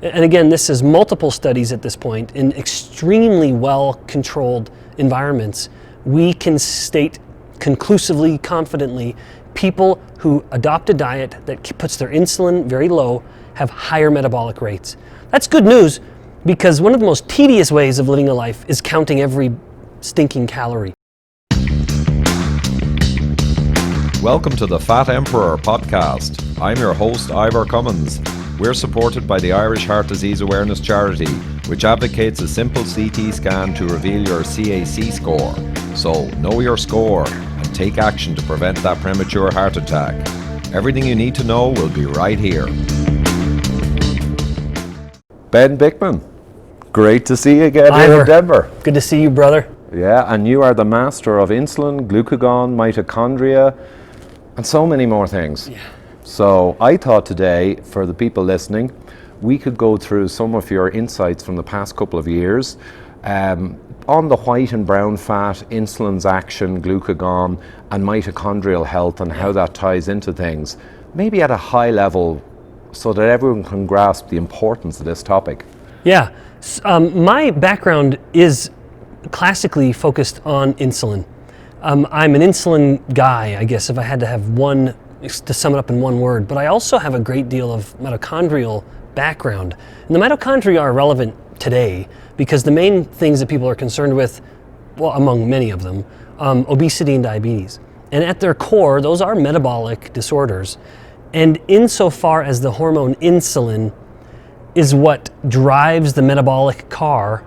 and again, this is multiple studies at this point, in extremely well-controlled environments, we can state conclusively, confidently, people who adopt a diet that puts their insulin very low have higher metabolic rates. That's good news, because one of the most tedious ways of living a life is counting every stinking calorie. Welcome to the Fat Emperor podcast. I'm your host, Ivor Cummins. We're supported by the Irish Heart Disease Awareness Charity, which advocates a simple CT scan to reveal your CAC score. So, know your score and take action to prevent that premature heart attack. Everything you need to know will be right here. Ben Bikman, great to see you again here in Denver. Good to see you, brother. Yeah, and you are the master of insulin, glucagon, mitochondria, and so many more things. Yeah. So I thought today, for the people listening, we could go through some of your insights from the past couple of years on the white and brown fat, insulin's action, glucagon, and mitochondrial health, and how that ties into things, maybe at a high level, so that everyone can grasp the importance of this topic. Yeah, my background is classically focused on insulin. I'm an insulin guy, I guess, if I had to have one, to sum it up in one word, but I also have a great deal of mitochondrial background. And the mitochondria are relevant today because the main things that people are concerned with, well, among many of them, obesity and diabetes. And at their core, those are metabolic disorders. And insofar as the hormone insulin is what drives the metabolic car,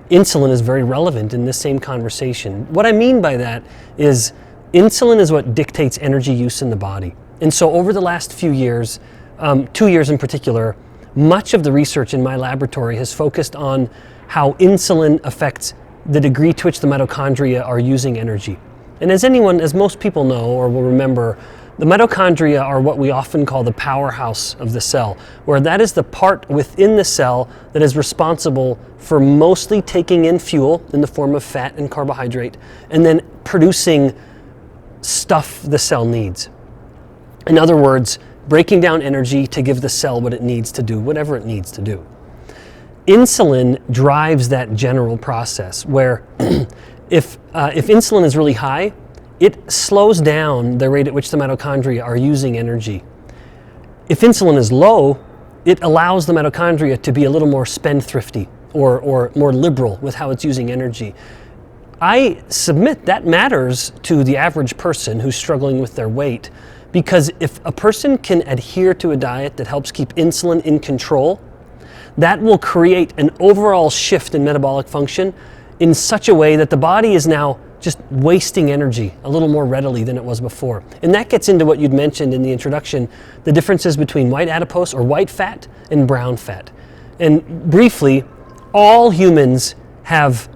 insulin is very relevant in this same conversation. What I mean by that is insulin is what dictates energy use in the body. And so over the last few years, 2 years in particular, much of the research in my laboratory has focused on how insulin affects the degree to which the mitochondria are using energy. And as most people know or will remember, the mitochondria are what we often call the powerhouse of the cell, where that is the part within the cell that is responsible for mostly taking in fuel in the form of fat and carbohydrate, and then producing stuff the cell needs. In other words, breaking down energy to give the cell what it needs to do, whatever it needs to do. Insulin drives that general process where if insulin is really high, it slows down the rate at which the mitochondria are using energy. If insulin is low, it allows the mitochondria to be a little more spendthrifty or more liberal with how it's using energy. I submit that matters to the average person who's struggling with their weight, because if a person can adhere to a diet that helps keep insulin in control, that will create an overall shift in metabolic function in such a way that the body is now just wasting energy a little more readily than it was before. And that gets into what you'd mentioned in the introduction, the differences between white adipose or white fat and brown fat. And briefly, all humans have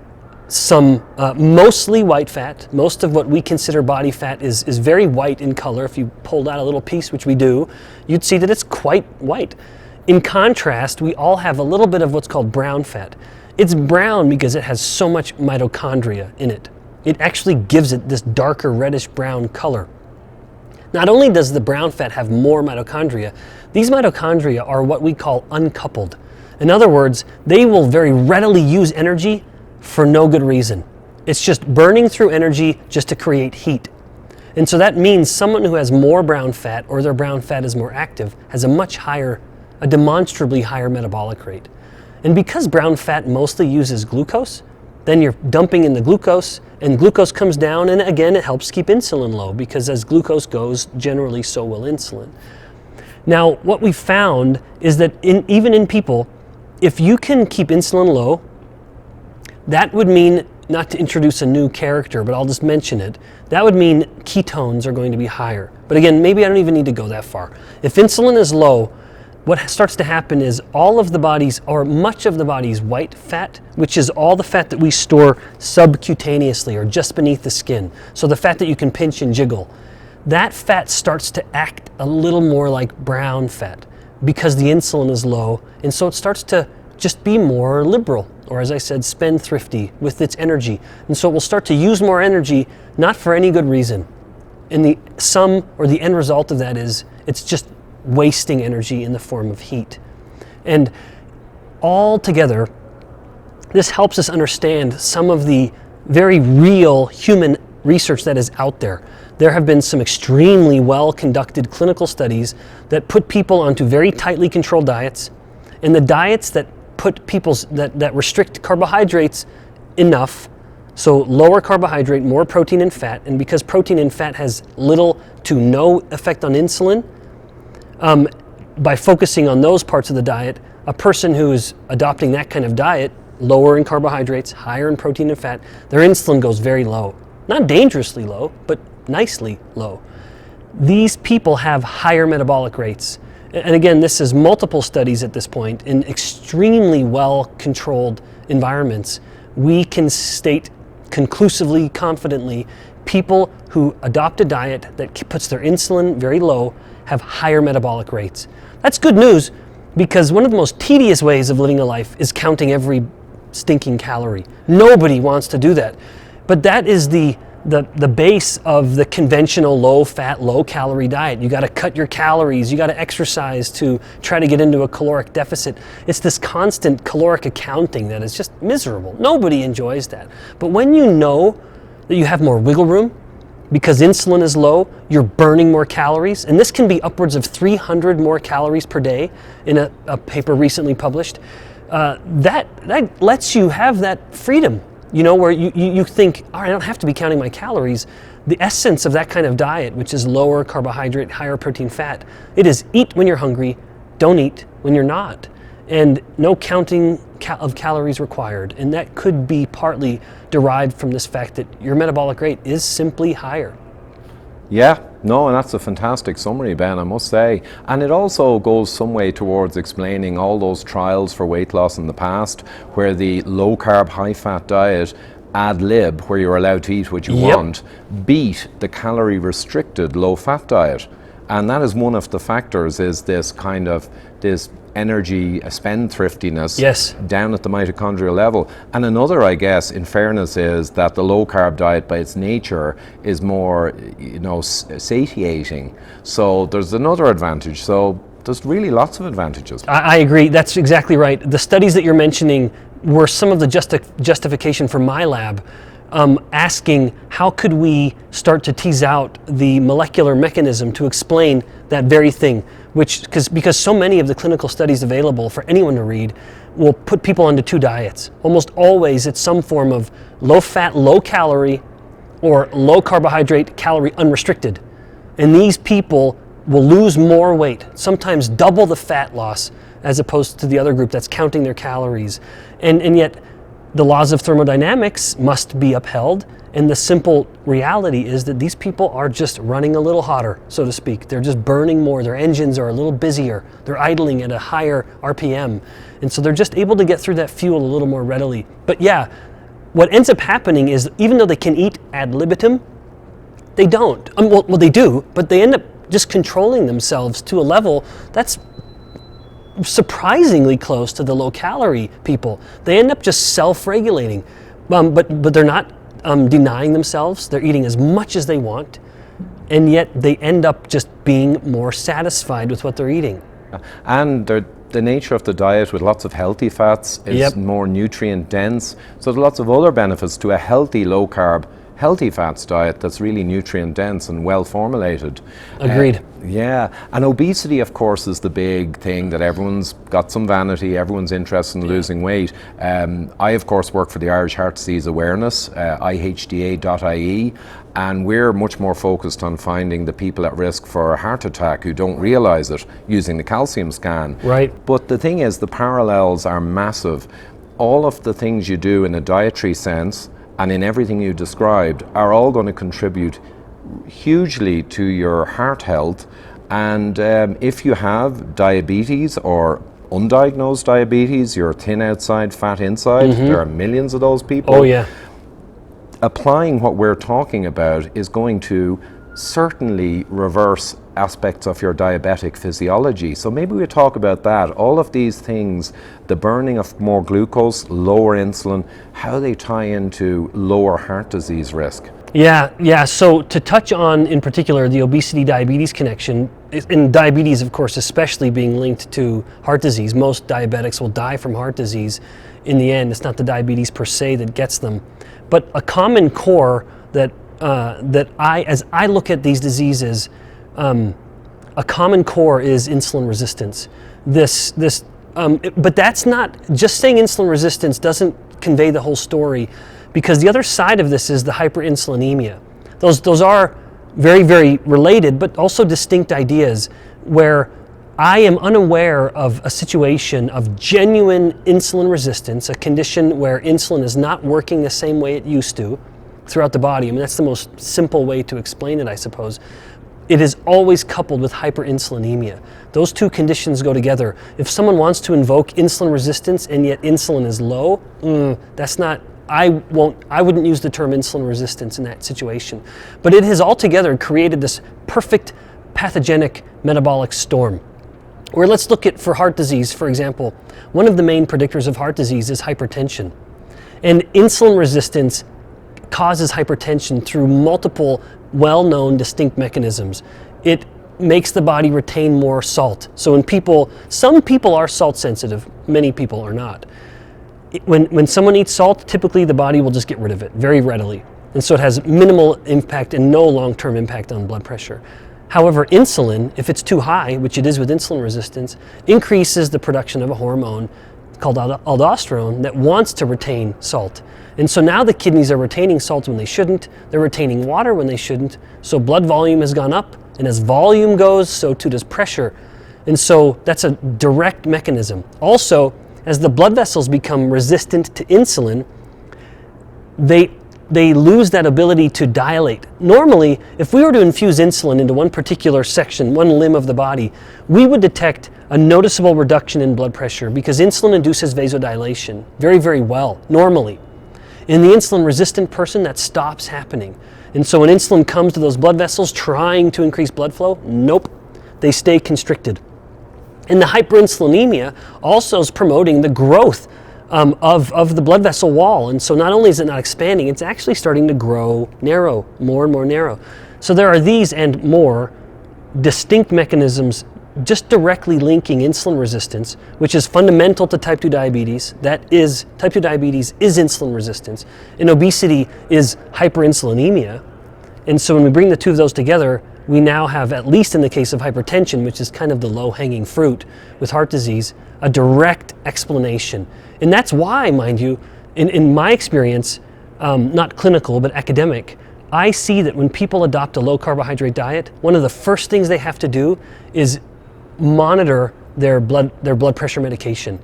some mostly white fat. Most of what we consider body fat is very white in color. If you pulled out a little piece, which we do, you'd see that it's quite white. In contrast, we all have a little bit of what's called brown fat. It's brown because it has so much mitochondria in it. It actually gives it this darker reddish brown color. Not only does the brown fat have more mitochondria, these mitochondria are what we call uncoupled. In other words, they will very readily use energy for no good reason. It's just burning through energy just to create heat. And so that means someone who has more brown fat, or their brown fat is more active, has a demonstrably higher metabolic rate. And because brown fat mostly uses glucose, then you're dumping in the glucose, and glucose comes down, and again, it helps keep insulin low, because as glucose goes, generally so will insulin. Now, what we found is that even in people, if you can keep insulin low, that would mean, not to introduce a new character, but I'll just mention it, that would mean ketones are going to be higher. But again, maybe I don't even need to go that far. If insulin is low, what starts to happen is all of the body's, or much of the body's white fat, which is all the fat that we store subcutaneously or just beneath the skin, so the fat that you can pinch and jiggle, that fat starts to act a little more like brown fat because the insulin is low, and so it starts to just be more liberal, or as I said, spendthrifty with its energy. And so it will start to use more energy, not for any good reason. And the sum or the end result of that is it's just wasting energy in the form of heat. And all together, this helps us understand some of the very real human research that is out there. There have been some extremely well-conducted clinical studies that put people onto very tightly controlled diets, and the diets that put that restrict carbohydrates enough, so lower carbohydrate, more protein and fat, and because protein and fat has little to no effect on insulin, by focusing on those parts of the diet, a person who is adopting that kind of diet, lower in carbohydrates, higher in protein and fat, their insulin goes very low. Not dangerously low, but nicely low. These people have higher metabolic rates. And again, this is multiple studies at this point in extremely well-controlled environments. We can state conclusively, confidently, people who adopt a diet that puts their insulin very low have higher metabolic rates. That's good news, because one of the most tedious ways of living a life is counting every stinking calorie. Nobody wants to do that. But that is the base of the conventional low-fat, low-calorie diet. You got to cut your calories. You got to exercise to try to get into a caloric deficit. It's this constant caloric accounting that is just miserable. Nobody enjoys that. But when you know that you have more wiggle room, because insulin is low, you're burning more calories, and this can be upwards of 300 more calories per day in a paper recently published. That lets you have that freedom, where you think, all right, I don't have to be counting my calories. The essence of that kind of diet, which is lower carbohydrate, higher protein, fat, it is eat when you're hungry, don't eat when you're not, and no counting of calories required. And that could be partly derived from this fact that your metabolic rate is simply higher. Yeah, no, and that's a fantastic summary, Ben, I must say. And it also goes some way towards explaining all those trials for weight loss in the past, where the low-carb, high-fat diet, ad lib, where you're allowed to eat what you want, beat the calorie-restricted low-fat diet. And that is one of the factors, is this energy spendthriftiness down at the mitochondrial level. And another, I guess, in fairness, is that the low-carb diet by its nature is more, satiating. So there's another advantage. So there's really lots of advantages. I agree. That's exactly right. The studies that you're mentioning were some of the justification for my lab, asking how could we start to tease out the molecular mechanism to explain that very thing, because so many of the clinical studies available for anyone to read will put people onto two diets. Almost always it's some form of low fat, low calorie, or low carbohydrate, calorie unrestricted. And these people will lose more weight, sometimes double the fat loss, as opposed to the other group that's counting their calories. And yet the laws of thermodynamics must be upheld, and the simple reality is that these people are just running a little hotter, so to speak. They're just burning more. Their engines are a little busier. They're idling at a higher RPM. And so they're just able to get through that fuel a little more readily. But yeah, what ends up happening is, even though they can eat ad libitum, they don't. Well, they do, but they end up just controlling themselves to a level that's surprisingly close to the low-calorie people. They end up just self-regulating, but they're not denying themselves. They're eating as much as they want, and yet they end up just being more satisfied with what they're eating. And the nature of the diet, with lots of healthy fats, is more nutrient dense. So there's lots of other benefits to a healthy low-carb, healthy fats diet that's really nutrient dense and well formulated. Agreed. Yeah, and obesity, of course, is the big thing that everyone's got some vanity, everyone's interested in losing weight. I, of course, work for the Irish Heart Disease Awareness, ihda.ie, and we're much more focused on finding the people at risk for a heart attack who don't realize it using the calcium scan. Right. But the thing is, the parallels are massive. All of the things you do in a dietary sense and in everything you described are all going to contribute hugely to your heart health. And if you have diabetes or undiagnosed diabetes, you're thin outside, fat inside, there are millions of those people. Oh yeah. Applying what we're talking about is going to certainly reverse aspects of your diabetic physiology. So maybe we talk about that. All of these things, the burning of more glucose, lower insulin, how they tie into lower heart disease risk. Yeah. So to touch on, in particular, the obesity-diabetes connection, and diabetes, of course, especially being linked to heart disease. Most diabetics will die from heart disease in the end. It's not the diabetes per se that gets them. But a common core that as I look at these diseases, a common core is insulin resistance. But that's not, just saying insulin resistance doesn't convey the whole story, because the other side of this is the hyperinsulinemia. Those are very, very related, but also distinct ideas, where I am unaware of a situation of genuine insulin resistance, a condition where insulin is not working the same way it used to throughout the body. I mean, that's the most simple way to explain it, I suppose. It is always coupled with hyperinsulinemia. Those two conditions go together. If someone wants to invoke insulin resistance and yet insulin is low, that's not, I wouldn't use the term insulin resistance in that situation. But it has altogether created this perfect pathogenic metabolic storm. Where let's look at, for heart disease, for example, one of the main predictors of heart disease is hypertension. And insulin resistance causes hypertension through multiple well-known distinct mechanisms. It makes the body retain more salt. So some people are salt sensitive, many people are not. When someone eats salt, typically the body will just get rid of it very readily. And so it has minimal impact and no long-term impact on blood pressure. However, insulin, if it's too high, which it is with insulin resistance, increases the production of a hormone called aldosterone that wants to retain salt. And so now the kidneys are retaining salt when they shouldn't, they're retaining water when they shouldn't, so blood volume has gone up, and as volume goes, so too does pressure. And so that's a direct mechanism. Also, as the blood vessels become resistant to insulin, they lose that ability to dilate. Normally, if we were to infuse insulin into one particular section, one limb of the body, we would detect a noticeable reduction in blood pressure because insulin induces vasodilation very, very well, normally. In the insulin-resistant person, that stops happening. And so when insulin comes to those blood vessels trying to increase blood flow, nope, they stay constricted. And the hyperinsulinemia also is promoting the growth of the blood vessel wall. And so not only is it not expanding, it's actually starting to grow narrow, more and more narrow. So there are these and more distinct mechanisms just directly linking insulin resistance, which is fundamental to type 2 diabetes. Type 2 diabetes is insulin resistance, and obesity is hyperinsulinemia. And so when we bring the two of those together, we now have, at least in the case of hypertension, which is kind of the low-hanging fruit with heart disease, a direct explanation. And that's why, mind you, in my experience, not clinical, but academic, I see that when people adopt a low-carbohydrate diet, one of the first things they have to do is monitor their blood pressure medication.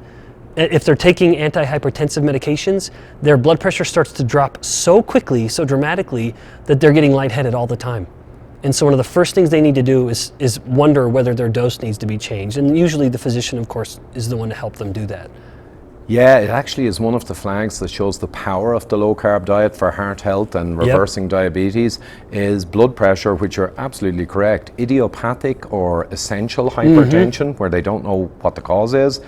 If they're taking antihypertensive medications, their blood pressure starts to drop so quickly, so dramatically, that they're getting lightheaded all the time. And so one of the first things they need to do is wonder whether their dose needs to be changed. And usually the physician, of course, is the one to help them do that. Yeah, it actually is one of the flags that shows the power of the low-carb diet for heart health and reversing diabetes is blood pressure, which you're absolutely correct. Idiopathic or essential hypertension, where they don't know what the cause is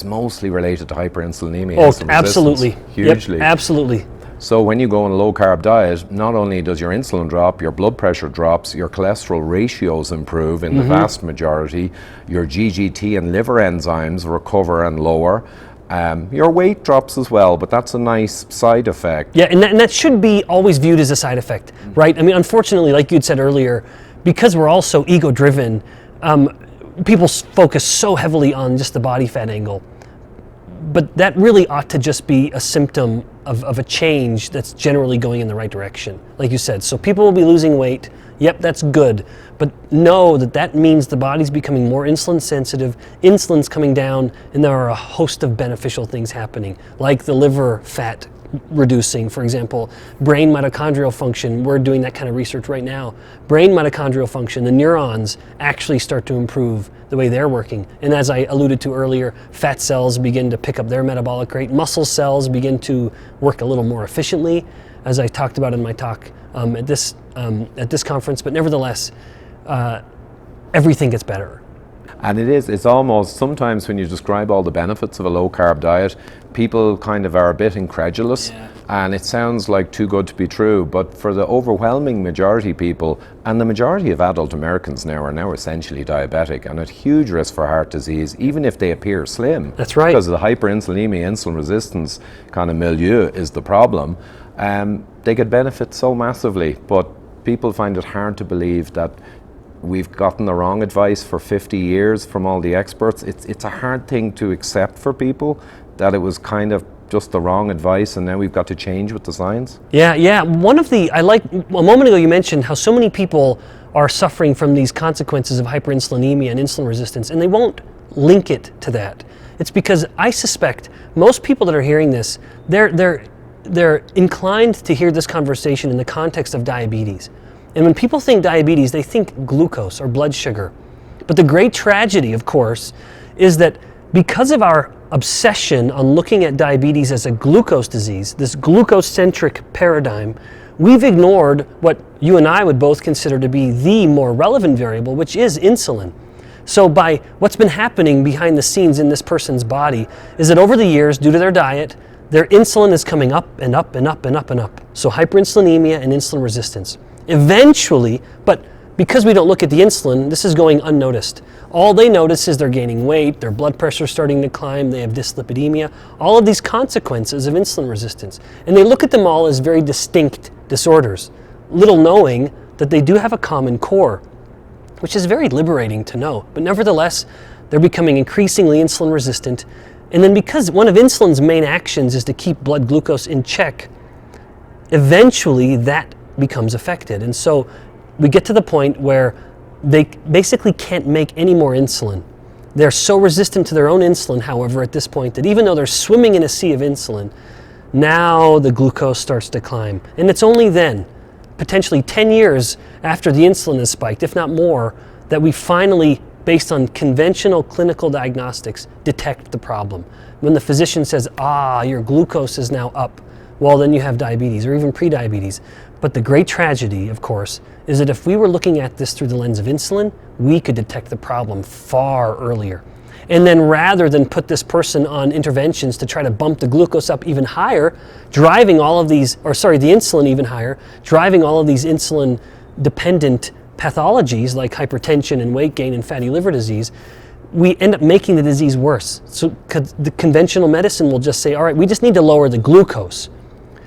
mostly related to hyperinsulinemia. Oh, absolutely. Hugely. Yep, absolutely. So when you go on a low-carb diet, not only does your insulin drop, your blood pressure drops, your cholesterol ratios improve in the vast majority, your GGT and liver enzymes recover and lower. Your weight drops as well, but that's a nice side effect. Yeah, and that should be always viewed as a side effect, right? I mean, unfortunately, like you'd said earlier, because we're all so ego-driven, people focus so heavily on just the body fat angle. But that really ought to just be a symptom of a change that's generally going in the right direction, like you said. So people will be losing weight. Yep, that's good. But know that means the body's becoming more insulin sensitive, insulin's coming down, and there are a host of beneficial things happening, like the liver fat reducing, for example, brain mitochondrial function. We're doing that kind of research right now. Brain mitochondrial function, the neurons actually start to improve the way they're working. And as I alluded to earlier, fat cells begin to pick up their metabolic rate. Muscle cells begin to work a little more efficiently, as I talked about in my talk at this conference. But nevertheless, everything gets better. And it's almost, sometimes when you describe all the benefits of a low carb diet, people kind of are a bit incredulous. Yeah. And it sounds like too good to be true, but for the overwhelming majority of people, and the majority of adult Americans now are now essentially diabetic and at huge risk for heart disease, even if they appear slim. That's right. Because of the hyperinsulinemia, insulin resistance kind of milieu is the problem. They could benefit so massively, but people find it hard to believe that we've gotten the wrong advice for 50 years from all the experts. It's a hard thing to accept for people that it was kind of just the wrong advice and now we've got to change with the science. Yeah. A moment ago you mentioned how so many people are suffering from these consequences of hyperinsulinemia and insulin resistance, and they won't link it to that. It's because I suspect most people that are hearing this, they're inclined to hear this conversation in the context of diabetes. And when people think diabetes, they think glucose or blood sugar. But the great tragedy, of course, is that because of our obsession on looking at diabetes as a glucose disease, this glucose-centric paradigm, we've ignored what you and I would both consider to be the more relevant variable, which is insulin. So by what's been happening behind the scenes in this person's body is that over the years, due to their diet, their insulin is coming up and up and up and up and up. So hyperinsulinemia and insulin resistance. Eventually, but because we don't look at the insulin, this is going unnoticed. All they notice is they're gaining weight, their blood pressure is starting to climb, they have dyslipidemia, all of these consequences of insulin resistance. And they look at them all as very distinct disorders, little knowing that they do have a common core, which is very liberating to know. But nevertheless, they're becoming increasingly insulin resistant. And then because one of insulin's main actions is to keep blood glucose in check, eventually that becomes affected. And so we get to the point where they basically can't make any more insulin. They're so resistant to their own insulin, however, at this point, that even though they're swimming in a sea of insulin, now the glucose starts to climb. And it's only then, potentially 10 years after the insulin is spiked, if not more, that we finally, based on conventional clinical diagnostics, detect the problem. When the physician says, your glucose is now up, well, then you have diabetes or even prediabetes. But the great tragedy, of course, is that if we were looking at this through the lens of insulin, we could detect the problem far earlier. And then rather than put this person on interventions to try to bump the glucose up even higher, the insulin even higher, driving all of these insulin-dependent pathologies like hypertension and weight gain and fatty liver disease, we end up making the disease worse. So the conventional medicine will just say, all right, we just need to lower the glucose.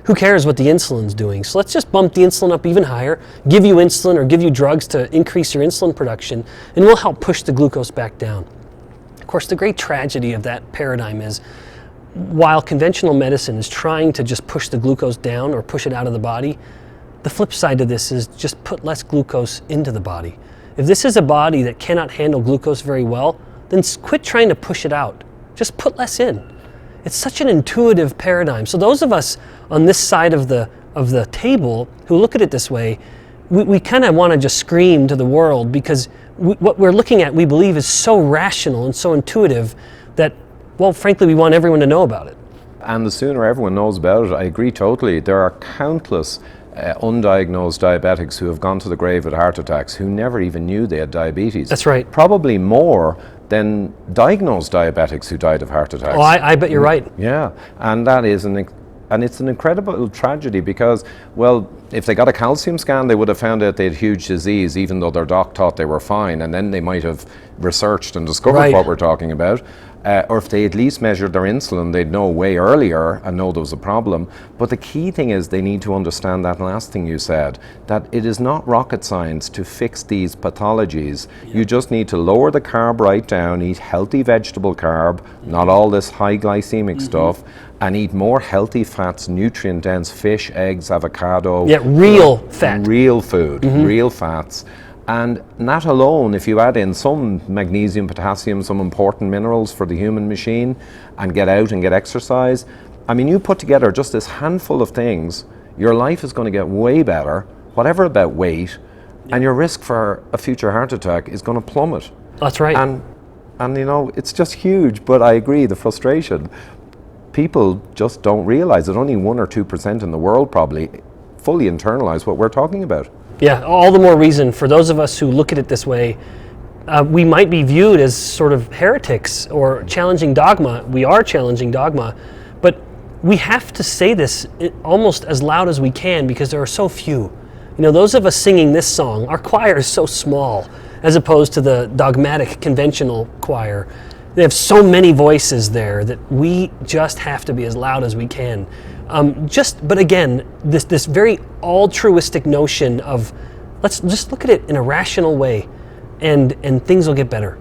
Who cares what the insulin's doing? So let's just bump the insulin up even higher, give you insulin or give you drugs to increase your insulin production, and we'll help push the glucose back down. Of course, the great tragedy of that paradigm is while conventional medicine is trying to just push the glucose down or push it out of the body, the flip side to this is just put less glucose into the body. If this is a body that cannot handle glucose very well, then quit trying to push it out. Just put less in. It's such an intuitive paradigm. So those of us on this side of the table who look at it this way, we kind of want to just scream to the world because what we're looking at, we believe, is so rational and so intuitive that, well, frankly, we want everyone to know about it. And the sooner everyone knows about it, I agree totally. There are countless undiagnosed diabetics who have gone to the grave with heart attacks who never even knew they had diabetes. That's right. Probably more than diagnosed diabetics who died of heart attacks. Oh, I bet you're right. Yeah, and that is it's an incredible tragedy because, well, if they got a calcium scan, they would have found out they had huge disease, even though their doc thought they were fine, and then they might have researched and discovered what we're talking about. Or if they at least measured their insulin, they'd know way earlier and know there was a problem. But the key thing is they need to understand that last thing you said, that it is not rocket science to fix these pathologies. Yeah. You just need to lower the carb right down, eat healthy vegetable carb, not all this high glycemic stuff, and eat more healthy fats, nutrient-dense fish, eggs, avocado. Yeah, real fat. Real food, real fats. And that alone, if you add in some magnesium, potassium, some important minerals for the human machine, and get out and get exercise, I mean, you put together just this handful of things, your life is going to get way better, whatever about weight, and your risk for a future heart attack is going to plummet. That's right. And you know, it's just huge, but I agree, the frustration. People just don't realize that only 1 or 2% in the world probably fully internalize what we're talking about. Yeah, all the more reason for those of us who look at it this way, we might be viewed as sort of heretics or challenging dogma. We are challenging dogma, but we have to say this almost as loud as we can because there are so few. You know, those of us singing this song, our choir is so small as opposed to the dogmatic conventional choir. They have so many voices there that we just have to be as loud as we can. But again, this very altruistic notion of let's just look at it in a rational way, and things will get better.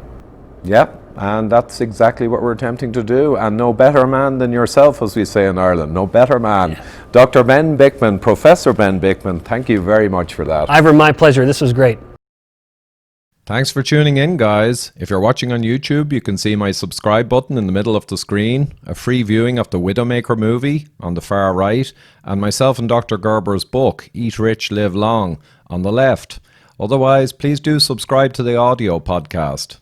Yep, and that's exactly what we're attempting to do. And no better man than yourself, as we say in Ireland. No better man. Yeah. Dr. Ben Bikman, Professor Ben Bikman, thank you very much for that. Ivor, my pleasure. This was great. Thanks for tuning in, guys. If you're watching on YouTube, you can see my subscribe button in the middle of the screen, a free viewing of the Widowmaker movie on the far right, and myself and Dr. Gerber's book, Eat Rich, Live Long, on the left. Otherwise, please do subscribe to the audio podcast.